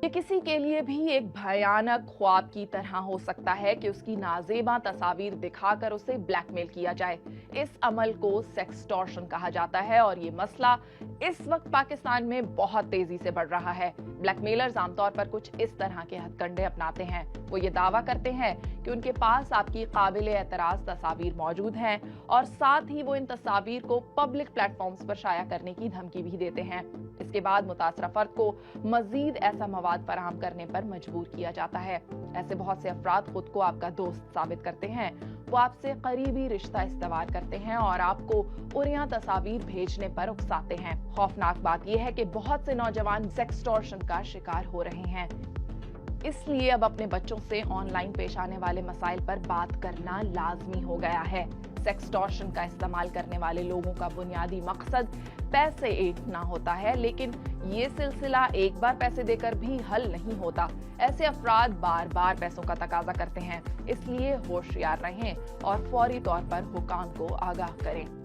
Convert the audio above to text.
ये किसी के लिए भी एक भयानक ख्वाब की तरह हो सकता है कि उसकी नाजेबा तस्वीर दिखाकर उसे ब्लैकमेल किया जाए। इस अमल को सेक्सटॉर्शन कहा जाता है और ये मसला इस वक्त पाकिस्तान में बहुत तेजी से बढ़ रहा है। ब्लैकमेलर्स आमतौर पर कुछ इस तरह के हथकंडे अपनाते हैं। वो ये दावा करते हैं कि उनके पास आपकी काबिल एतराज तस्वीर मौजूद हैं और साथ ही वो इन तस्वीर को पब्लिक प्लेटफॉर्म्स पर शाया करने की धमकी भी देते हैं। इसके बाद मुतासरा फर्द को मजीद ऐसा मवाद फराहम करने पर मजबूर किया जाता है। ऐसे बहुत से अफराद खुद को आपका दोस्त साबित करते हैं। वो आपसे करीबी रिश्ता इस्तवार करते हैं और आपको उरिया तस्वीर भेजने पर उकसाते हैं। खौफनाक बात यह है कि बहुत से नौजवान सेक्सटॉर्शन का शिकार हो रहे हैं। इसलिए अब अपने बच्चों से ऑनलाइन पेश आने वाले मसाइल पर बात करना लाजमी हो गया है। सेक्सटॉर्शन का इस्तेमाल करने वाले लोगों का बुनियादी मकसद पैसे ऐंठना होता है, लेकिन ये सिलसिला एक बार पैसे देकर भी हल नहीं होता। ऐसे अफराद बार बार पैसों का तकाजा करते हैं। इसलिए होशियार रहें और फौरी तौर पर हुकाम को आगाह करें।